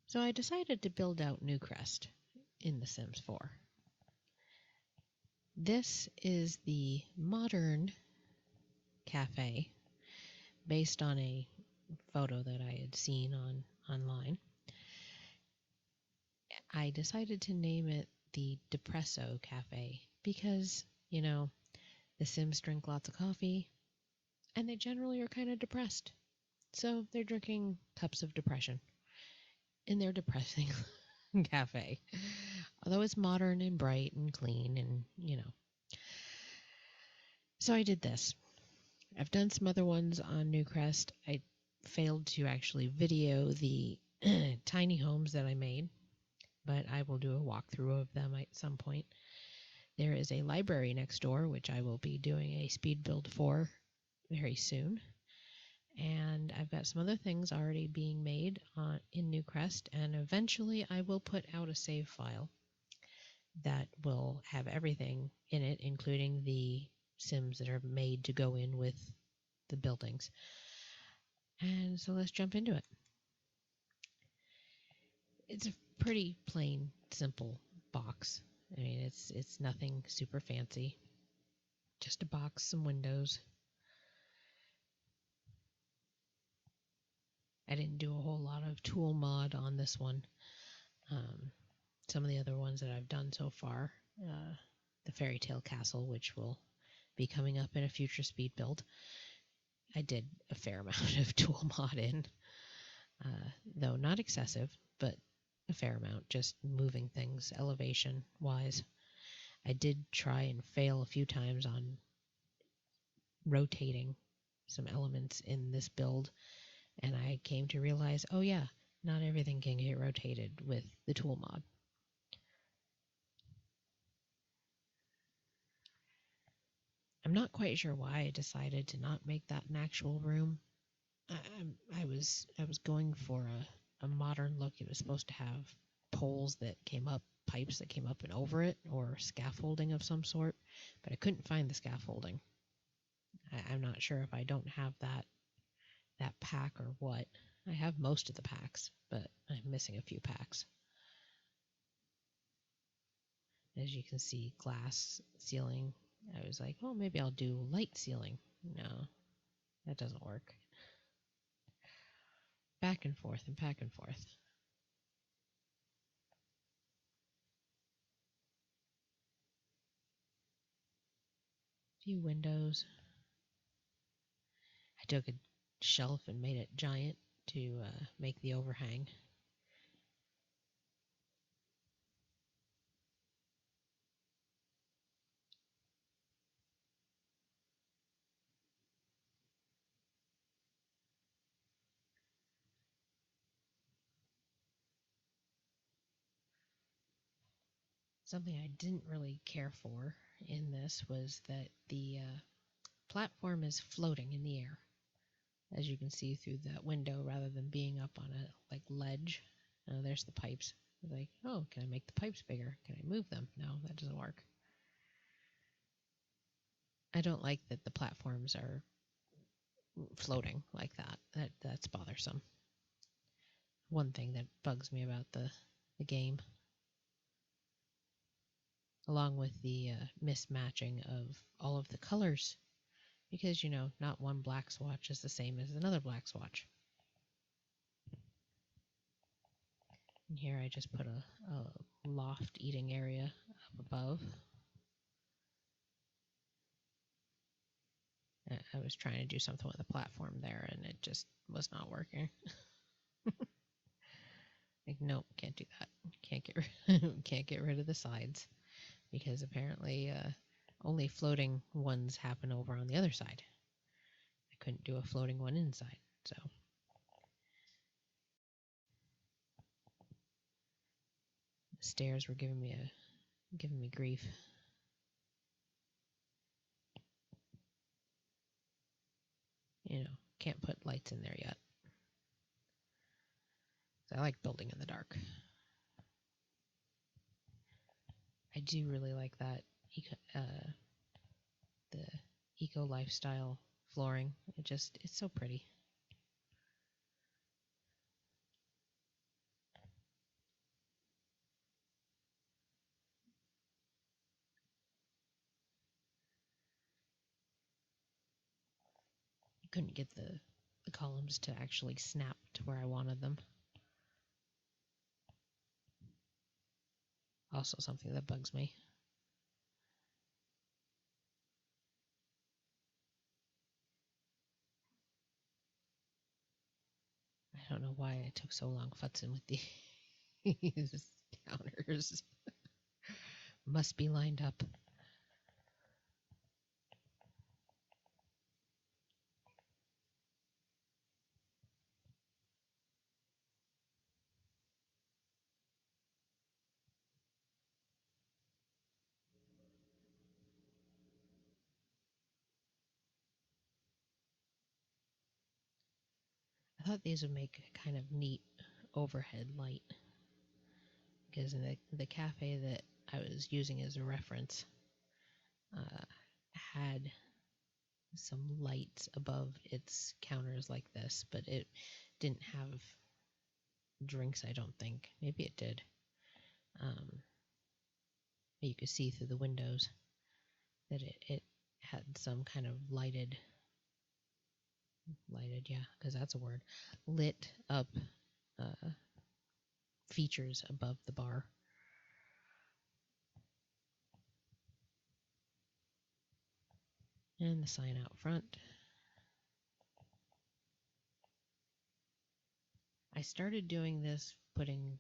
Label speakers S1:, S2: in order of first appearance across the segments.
S1: So I decided to build out Newcrest in The Sims 4. This is the modern cafe based on a photo that I had seen online. I decided to name it the Depresso Cafe because, the Sims drink lots of coffee and they generally are kind of depressed. So they're drinking cups of depression in their depressing cafe. Although it's modern and bright and clean and. So I did this. I've done some other ones on Newcrest. I failed to actually video the tiny homes that I made, but I will do a walkthrough of them at some point. There is a library next door, which I will be doing a speed build for very soon. And I've got some other things already being made in Newcrest, and eventually I will put out a save file that will have everything in it, including the Sims that are made to go in with the buildings. And so let's jump into it. It's a pretty plain, simple box. I mean, it's nothing super fancy. Just a box, some windows. I didn't do a whole lot of tool mod on this one. Some of the other ones that I've done so far, the Fairy Tale Castle, which will be coming up in a future speed build, I did a fair amount of tool mod in, though not excessive, but a fair amount, just moving things elevation wise. I did try and fail a few times on rotating some elements in this build, and I came to realize, oh yeah, not everything can get rotated with the tool mod. I'm not quite sure why I decided to not make that an actual room. I was going for a modern look. It was supposed to have poles that came up, pipes that came up and over it, or scaffolding of some sort, but I couldn't find the scaffolding. I'm not sure if I don't have that pack or what. I have most of the packs, but I'm missing a few packs. As you can see, glass ceiling. I was like, well, maybe I'll do light ceiling. No, that doesn't work. Back and forth and back and forth. Few windows. I took a shelf and made it giant to make the overhang. Something I didn't really care for in this was that the platform is floating in the air, as you can see through that window, rather than being up on a ledge. There's the pipes. Like, oh, can I make the pipes bigger? Can I move them? No, that doesn't work. I don't like that the platforms are floating like that. That's bothersome. One thing that bugs me about the game, along with the mismatching of all of the colors, because not one black swatch is the same as another black swatch. And here I just put a loft eating area up above. I was trying to do something with the platform there, and it just was not working. Like, nope, can't do that. Can't get rid of the sides, because apparently only floating ones happen over on the other side. I couldn't do a floating one inside, so. The stairs were giving me grief. Can't put lights in there yet. I like building in the dark. I do really like that the eco lifestyle flooring. It's so pretty. couldn't get the columns to actually snap to where I wanted them. Also something that bugs me. I don't know why I took so long futzing with these counters. Must be lined up. I thought these would make a kind of neat overhead light, because in the cafe that I was using as a reference had some lights above its counters like this, but it didn't have drinks, I don't think. Maybe it did. You could see through the windows that it had some kind of lighted, yeah, because that's a word, lit up features above the bar. And the sign out front. I started doing this, putting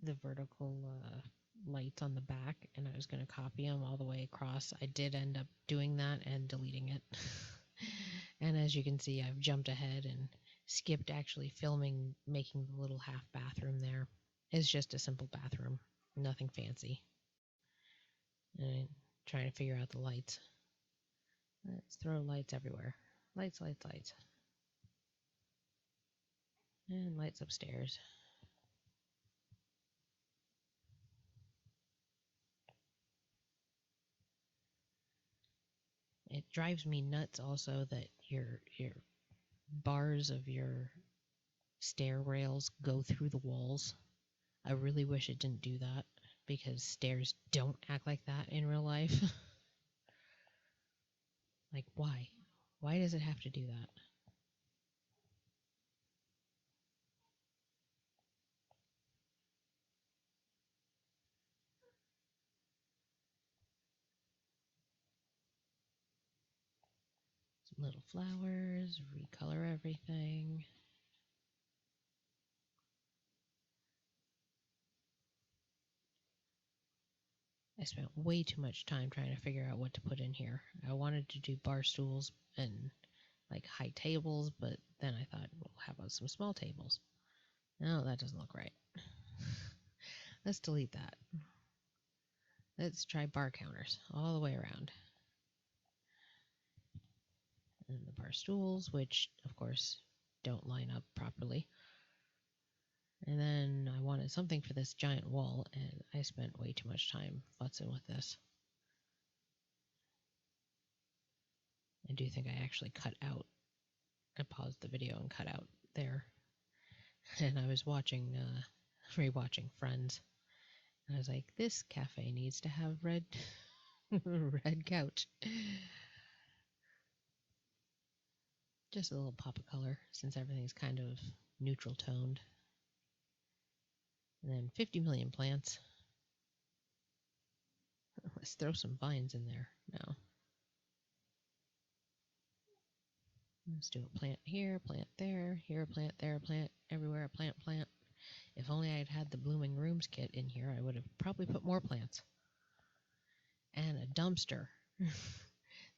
S1: the vertical lights on the back, and I was going to copy them all the way across. I did end up doing that and deleting it. And as you can see, I've jumped ahead and skipped actually filming making the little half bathroom there. It's just a simple bathroom, nothing fancy. And trying to figure out the lights. Let's throw lights everywhere. Lights, lights, lights. And lights upstairs. It drives me nuts also that your bars of your stair rails go through the walls. I really wish it didn't do that, because stairs don't act like that in real life. Like, why? Why does it have to do that? Some little flowers, recolor everything. I spent way too much time trying to figure out what to put in here. I wanted to do bar stools and like high tables, but then I thought, well, how about some small tables? No, that doesn't look right. Let's delete that. Let's try bar counters all the way around. And the bar stools, which of course don't line up properly. And then I wanted something for this giant wall, and I spent way too much time futzing with this. I do think I actually cut out. I paused the video and cut out there. And I was rewatching Friends. And I was like, this cafe needs to have red couch. Just a little pop of color, since everything's kind of neutral toned. And then 50 million plants. Let's throw some vines in there now. Let's do a plant here, plant there, here a plant, there a plant, everywhere a plant. If only I had had the Blooming Rooms kit in here, I would have probably put more plants. And a dumpster.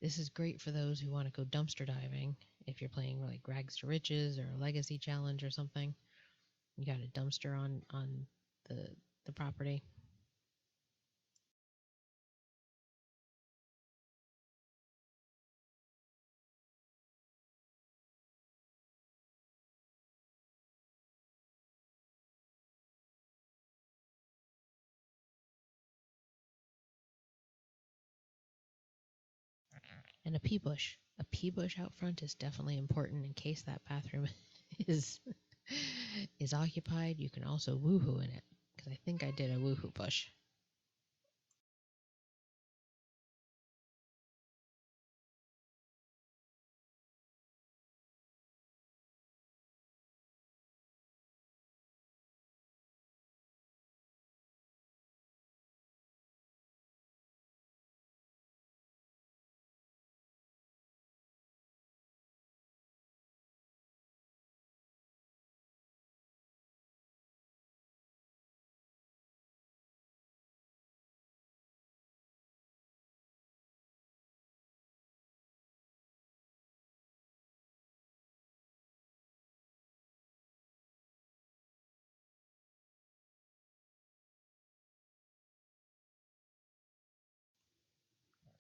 S1: This is great for those who want to go dumpster diving. If you're playing like Rags to Riches or a Legacy Challenge or something, you got a dumpster on the property. And a pea bush. A pea bush out front is definitely important in case that bathroom is occupied. You can also woohoo in it, because I think I did a woohoo bush.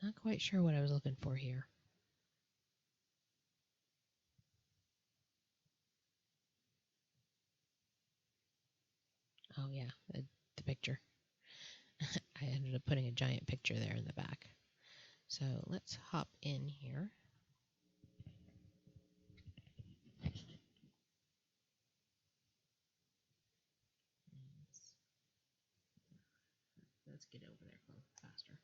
S1: Not quite sure what I was looking for here. Oh yeah, the picture. I ended up putting a giant picture there in the back. So let's hop in here. Let's get over there faster.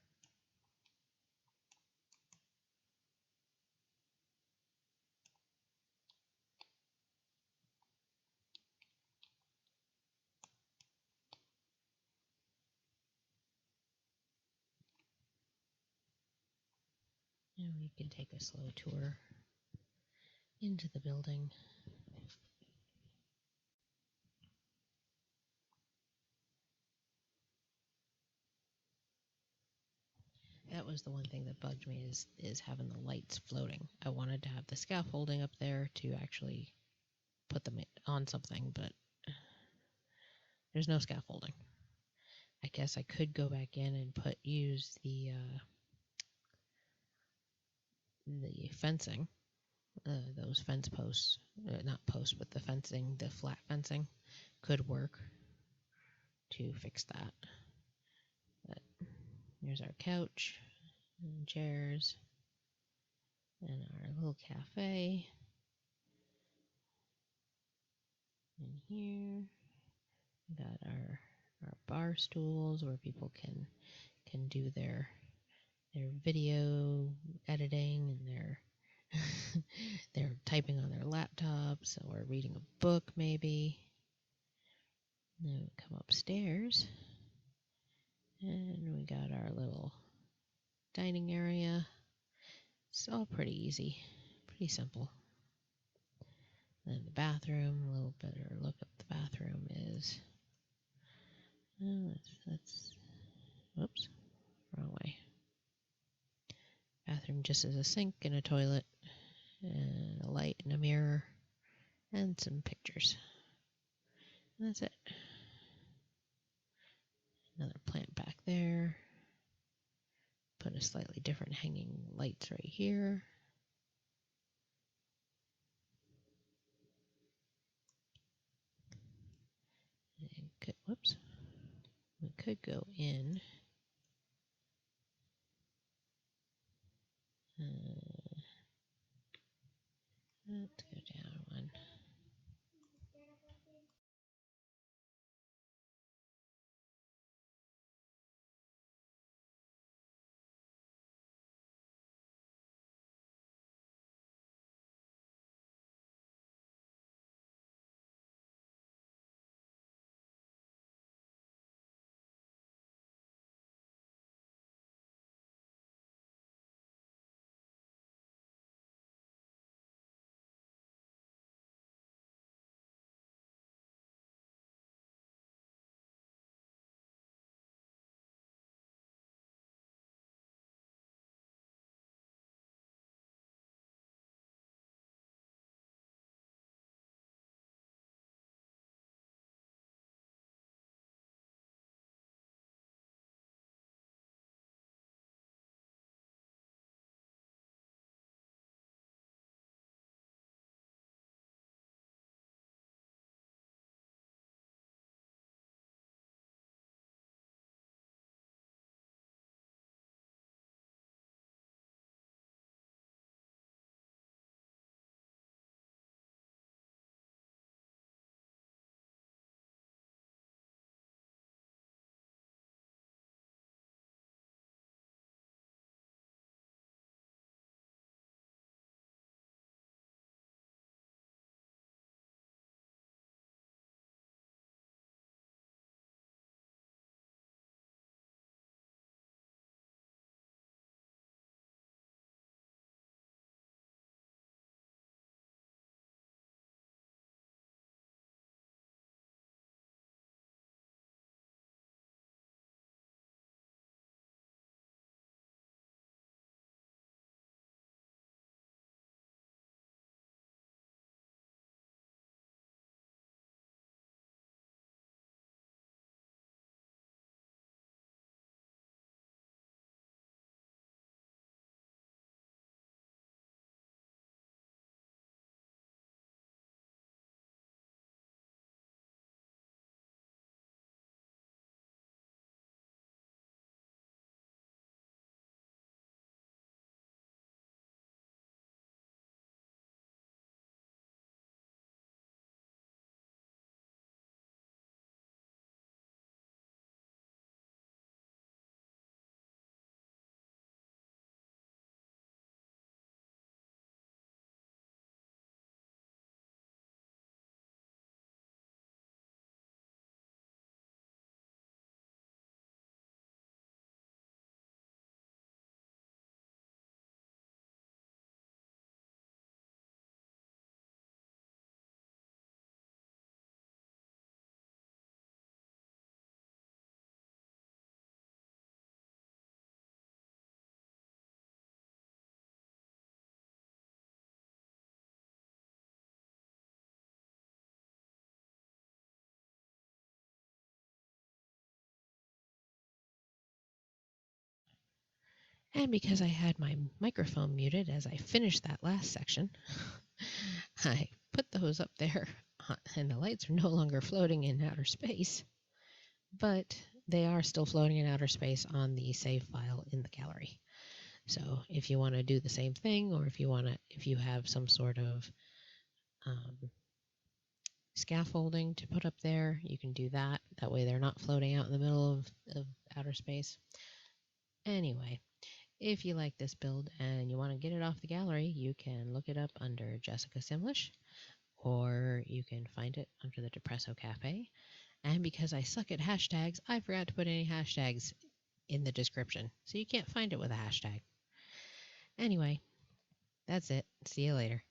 S1: And we can take a slow tour into the building. That was the one thing that bugged me is having the lights floating. I wanted to have the scaffolding up there to actually put them on something, but there's no scaffolding. I guess I could go back in and use the fencing, those fence posts, not posts, but the fencing, the flat fencing, could work to fix that. But here's our couch and chairs and our little cafe. And here we got our bar stools where people can do their video editing and they're typing on their laptops or reading a book maybe. Then we come upstairs and we got our little dining area. It's all pretty easy, pretty simple. Then the bathroom, a little better look at the bathroom is. Whoops, wrong way. Bathroom just has a sink and a toilet and a light and a mirror and some pictures. And that's it. Another plant back there. Put a slightly different hanging lights right here. And whoops. We could go in. Let's go down one. And because I had my microphone muted as I finished that last section, I put those up there, and the lights are no longer floating in outer space, but they are still floating in outer space on the save file in the gallery. So if you want to do the same thing, or if you have some sort of scaffolding to put up there, you can do that. That way they're not floating out in the middle of outer space. Anyway, if you like this build and you want to get it off the gallery, you can look it up under Jessica Simlish, or you can find it under the Depresso Cafe. And because I suck at hashtags, I forgot to put any hashtags in the description, so you can't find it with a hashtag. Anyway, that's it. See you later.